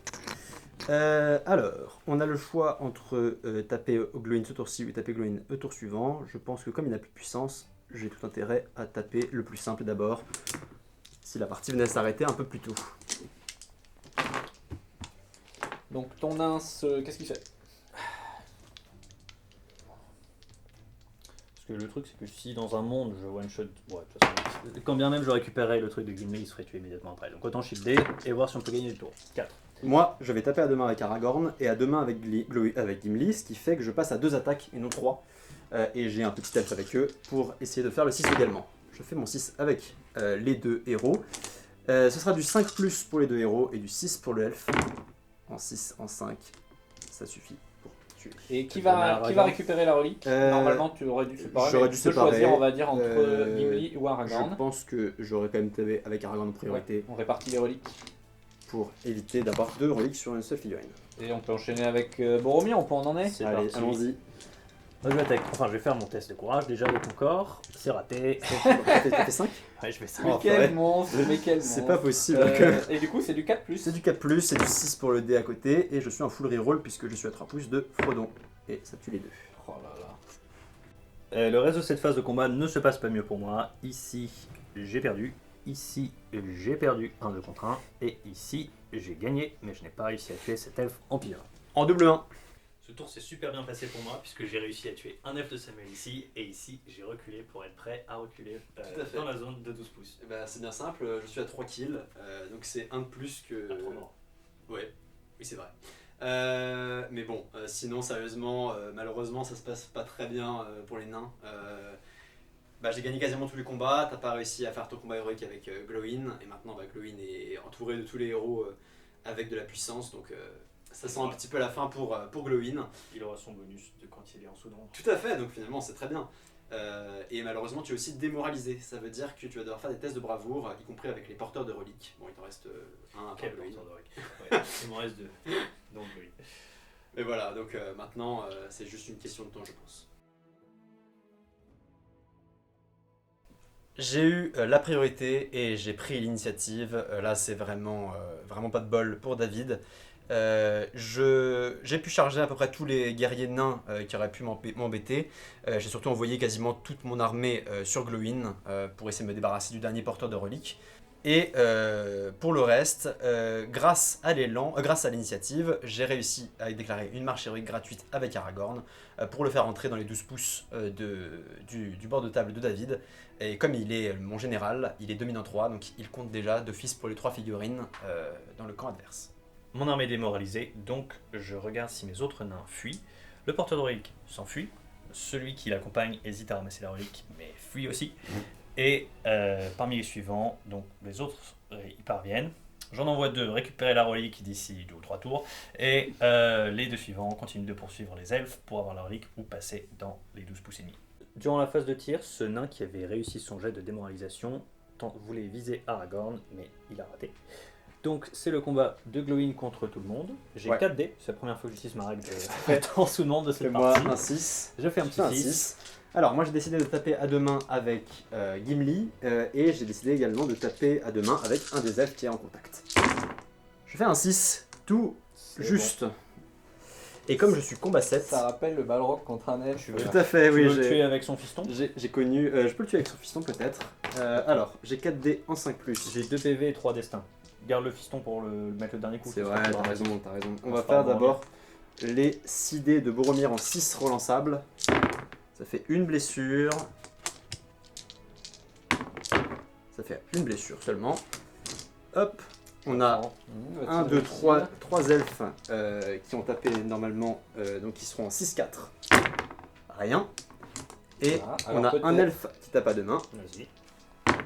Alors, on a le choix entre taper Glowin ce tour-ci ou taper Glowin le tour suivant. Je pense que comme il n'a plus de puissance, j'ai tout intérêt à taper le plus simple d'abord, si la partie venait à s'arrêter un peu plus tôt.
Donc ton nain, qu'est-ce qu'il fait?
Parce que le truc, c'est que si dans un monde je one-shot. Ouais, de toute façon, quand bien même je récupérais le truc de Gimli, il se ferait tuer immédiatement après. Donc autant shielder et voir si on peut gagner le tour. 4.
Moi, je vais taper à deux mains avec Aragorn et à deux mains avec, avec Gimli, ce qui fait que je passe à 2 attaques et non 3. Et j'ai un petit elfe avec eux pour essayer de faire le 6 également. Je fais mon 6 avec les 2 héros. Ce sera du 5 plus pour les 2 héros et du 6 pour le elfe. En 6, en 5, ça suffit pour tuer.
Et qui va récupérer la relique Normalement, tu aurais dû séparer.
J'aurais
mais
dû
tu peux
séparer,
choisir, on va dire, entre Gimli ou
Je
Aragorn.
pense que j'aurais quand même tapé avec Aragorn en priorité
Ouais, on répartit les reliques.
pour éviter d'avoir 2 reliques sur une seule figurine.
Et on peut enchaîner avec Boromir, on peut en est
C'est
Allez,
parti.
allons-y.
Moi, je vais attaquer. Enfin, je vais faire mon test de courage déjà avec mon corps. C'est raté.
T'as fait 5
Ouais, je vais ça.
Oh,
Mais quel
ouais.
monstre, mais quel
C'est
monstre.
pas possible.
Et du coup, c'est du 4+.
C'est du 4+, c'est du 6 pour le dé à côté, et je suis en full reroll puisque je suis à 3 pouces de Frodon. Et ça tue les deux.
Oh là là.
Le reste de cette phase de combat ne se passe pas mieux pour moi. Ici, j'ai perdu. Ici, j'ai perdu 1 2 contre 1. Et ici, j'ai gagné, mais je n'ai pas réussi à tuer cet elfe en pire.
En double 1.
Ce tour s'est super bien passé pour moi, puisque j'ai réussi à tuer un elfe de Samuel ici, et ici, j'ai reculé pour être prêt à reculer
Tout à fait.
dans la zone de 12 pouces.
C'est bien simple, je suis à 3 kills, donc c'est 1 de plus que...
À 3 morts.
Ouais, oui c'est vrai. Mais bon, sinon sérieusement, malheureusement ça se passe pas très bien pour les nains. J'ai gagné quasiment tous les combats, t'as pas réussi à faire ton combat héroïque avec Glowin, et maintenant Glowin est entouré de tous les héros avec de la puissance, donc ça sent un petit peu la fin pour Glowin.
Il aura son bonus de quand il est en Soudan.
Tout à fait, donc finalement c'est très bien. Et malheureusement tu es aussi démoralisé, ça veut dire que tu vas devoir faire des tests de bravoure, y compris avec les porteurs de reliques. Bon il t'en reste un à
Quel
part Glowin.
porteur de rec. Ouais, il m'en reste 2. Donc oui.
Mais voilà, donc maintenant c'est juste une question de temps je pense. J'ai eu la priorité et j'ai pris l'initiative. Là, c'est vraiment pas de bol pour David. J'ai pu charger à peu près tous les guerriers nains qui auraient pu m'embêter. J'ai surtout envoyé quasiment toute mon armée sur Glowin pour essayer de me débarrasser du dernier porteur de reliques. Et pour le reste, grâce à l'élan, grâce à l'initiative, j'ai réussi à déclarer une marche héroïque gratuite avec Aragorn pour le faire entrer dans les 12 pouces du bord de table de David. Et comme il est mon général, il est dominant 3, donc il compte déjà d'office pour les 3 figurines dans le camp adverse.
Mon armée est démoralisée, donc je regarde si mes autres nains fuient. Le porteur de relique s'enfuit. Celui qui l'accompagne hésite à ramasser la relique, mais fuit aussi. Et parmi les suivants, donc les autres y parviennent. J'en envoie 2 récupérer la relique d'ici 2 ou 3 tours. Et les 2 suivants continuent de poursuivre les elfes pour avoir la relique ou passer dans les 12 pouces ennemis. Durant la phase de tir, ce nain qui avait réussi son jet de démoralisation voulait viser Aragorn, mais il a raté. Donc c'est le combat de Glowin contre tout le monde. J'ai 4 dés, c'est la première fois que j'utilise ma règle en sous-nombre de cette
Moi
partie.
un 6.
Je fais un petit
un
6.
Alors moi j'ai décidé de taper à deux mains avec Gimli et j'ai décidé également de taper à deux mains avec un des elfes qui est en contact. Je fais un 6, tout
C'est
juste. Et comme je suis combat 7,
Ça rappelle le Balrog contre un elfe.
tout à fait,
Tu
oui,
veux le tuer avec son fiston?
j'ai connu, je peux le tuer avec son fiston peut-être. Alors, j'ai 4 dés en 5+.
J'ai 2 PV et 3 destins. Garde le fiston pour mettre le dernier coup.
C'est vrai, t'as raison, t'as raison. On
On
va
se parle
faire d'abord les 6 dés de Boromir en 6 relançables. Ça fait une blessure. Ça fait une blessure seulement. Hop, on a 1, 2, 3 elfes qui ont tapé normalement, donc qui seront en 6-4. Rien. Et
Voilà.
on
Alors,
a un
peut-être-
elfe qui tape à deux mains
Vas-y.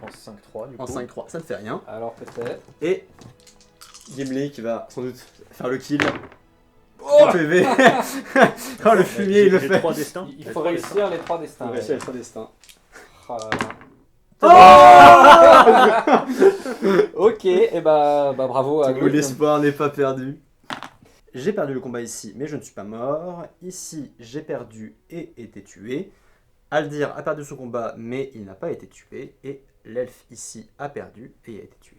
En 5-3 du coup.
en 5-3, ça ne fait rien.
Alors peut-être.
Et Gimli qui va sans doute faire le kill. Oh PV. Oh le fumier il le
J'ai
fait.
3 destins.
Il faut réussir les 3 destins.
On va essayer le destin.
Oh là là. Ok, et bah bravo à
Où
Glowin.
l'espoir n'est pas perdu. J'ai perdu le combat ici, mais je ne suis pas mort. Ici, j'ai perdu et été tué. Aldir a perdu son combat, mais il n'a pas été tué. Et l'elfe ici a perdu et a été tué.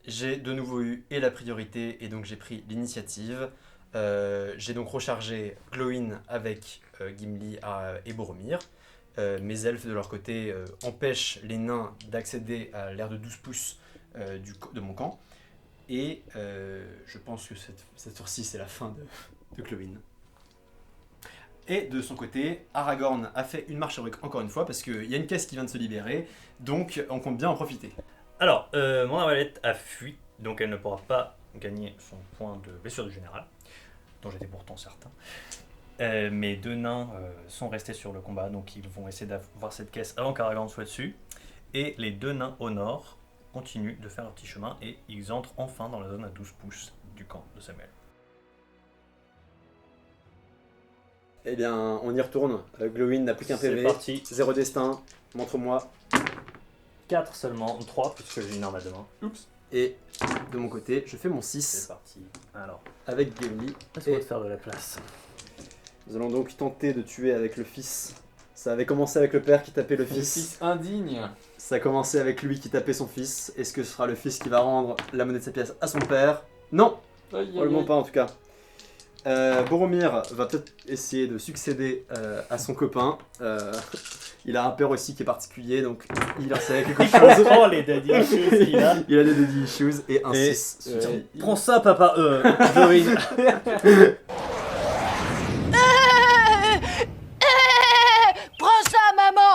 J'ai de nouveau eu et la priorité, et donc j'ai pris l'initiative. J'ai donc rechargé Glowin avec Gimli et Boromir. Mes elfes de leur côté empêchent les nains d'accéder à l'aire de 12 pouces de mon camp. Et je pense que cette tour-ci c'est la fin de Glowin. Et de son côté, Aragorn a fait une marche héroïque encore une fois parce qu'il y a une caisse qui vient de se libérer, donc on compte bien en profiter.
Alors, mon arbalète a fui, donc elle ne pourra pas gagner son point de blessure du général, dont j'étais pourtant certain. Mes 2 nains sont restés sur le combat, donc ils vont essayer d'avoir cette caisse avant qu'Aragorn soit dessus. Et les 2 nains au nord continuent de faire leur petit chemin et ils entrent enfin dans la zone à 12 pouces du camp de Samuel.
Eh bien, on y retourne. Glowin n'a plus qu'un
C'est
PV,
parti.
0 destin, montre-moi.
4 seulement, 3 puisque j'ai une arme à 2 mains.
Oups.
Et de mon côté, je fais mon
C'est
6
parti. Alors,
avec Gimli.
laisse-moi
Et
te faire de la place.
nous allons donc tenter de tuer avec le fils. Ça avait commencé avec le père qui tapait le
Le
fils.
fils indigne.
Ça a commencé avec lui qui tapait son fils. Est-ce que ce sera le fils qui va rendre la monnaie de sa pièce à son père? Non,
Aïe, aïe,
probablement
aïe.
pas en tout cas. Boromir va peut-être essayer de succéder à son copain. Il a un père aussi qui est particulier, donc il en sait quelque chose.
Oh les daddy issues qu'il a.
Il a des daddy issues et un
Et,
6
euh,
suffit.
Prends ça papa, Glowin.
Prends ça, maman.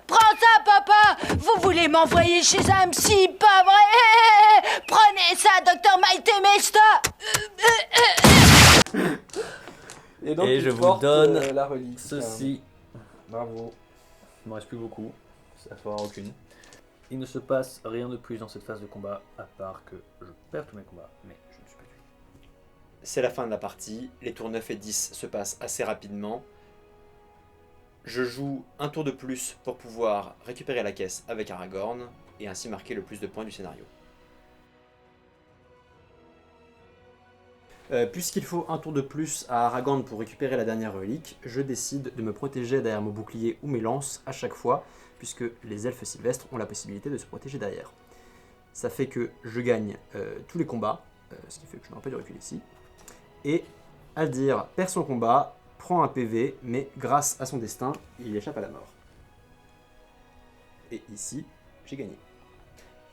Prends ça, papa. Vous voulez m'envoyer chez un psy, pas vrai? Prenez ça, docteur Maïté Mesta.
Et donc,
Et
il
je vous
porte,
donne
la relique.
Ceci.
Bravo.
Il me reste plus beaucoup, ça fera aucune. Il ne se passe rien de plus dans cette phase de combat, à part que je perds tous mes combats, mais je ne suis pas tué.
C'est la fin de la partie, les tours 9 et 10 se passent assez rapidement. Je joue un tour de plus pour pouvoir récupérer la caisse avec Aragorn et ainsi marquer le plus de points du scénario.
Puisqu'il faut un tour de plus à Aragorn pour récupérer la dernière relique, je décide de me protéger derrière mon bouclier ou mes lances à chaque fois, puisque les elfes sylvestres ont la possibilité de se protéger derrière. Ça fait que je gagne tous les combats, ce qui fait que je n'aurai pas de recul ici. Et Aldir perd son combat, prend un PV, mais grâce à son destin, il échappe à la mort. Et ici, j'ai gagné.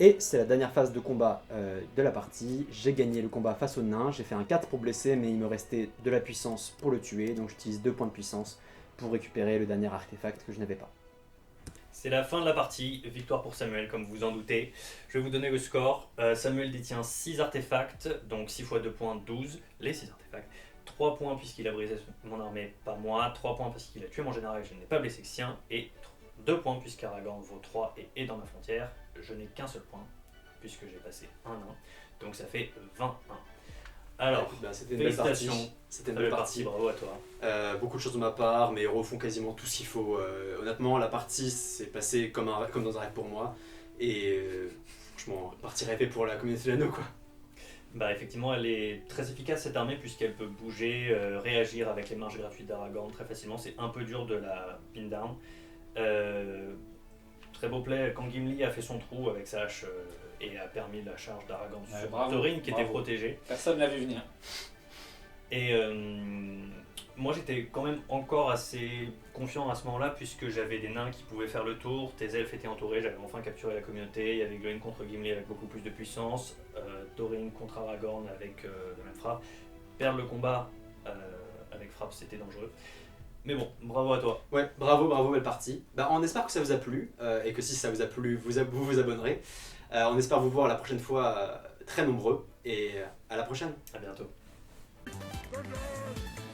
Et c'est la dernière phase de combat de la partie. J'ai gagné le combat face au nain. J'ai fait un 4 pour blesser, mais il me restait de la puissance pour le tuer. Donc j'utilise 2 points de puissance pour récupérer le dernier artefact que je n'avais pas.
C'est la fin de la partie, victoire pour Samuel comme vous en doutez. Je vais vous donner le score. Samuel détient 6 artefacts, donc 6 x 2 points, 12, les 6 artefacts. 3 points puisqu'il a brisé mon armée, pas moi. 3 points parce qu'il a tué mon général et je n'ai pas blessé que sien. Et 2 points puisqu'Aragorn vaut 3 et est dans ma frontière. Je n'ai qu'un seul point puisque j'ai passé un 1. Donc ça fait 21. Alors,
C'était une belle partie.
félicitations.
C'était une
Très
belle
belle
partie.
partie, bravo à toi.
Beaucoup de choses de ma part, mes héros font quasiment tout ce qu'il faut. Honnêtement, la partie s'est passée comme dans un rêve pour moi. Et franchement, partie rêvée pour la communauté de l'anneau, quoi.
Bah effectivement, elle est très efficace cette armée puisqu'elle peut bouger, réagir avec les marches gratuites d'Aragorn très facilement. C'est un peu dur de la pin down. Très beau play quand Gimli a fait son trou avec sa hache et a permis la charge d'Aragorn
Ouais,
sur
bravo,
Thorin qui était
bravo.
protégé.
Personne ne l'a vu venir.
Et moi j'étais quand même encore assez confiant à ce moment-là puisque j'avais des nains qui pouvaient faire le tour, tes elfes étaient entourés, j'avais enfin capturé la communauté, il y avait Glowin contre Gimli avec beaucoup plus de puissance, Thorin contre Aragorn avec la même frappe. Perdre le combat avec frappe c'était dangereux. Mais bon, bravo à toi.
Ouais, bravo, belle partie. Bah, on espère que ça vous a plu, et que si ça vous a plu, vous vous abonnerez. On espère vous voir la prochaine fois très nombreux, et à la prochaine.
À bientôt.
Good luck.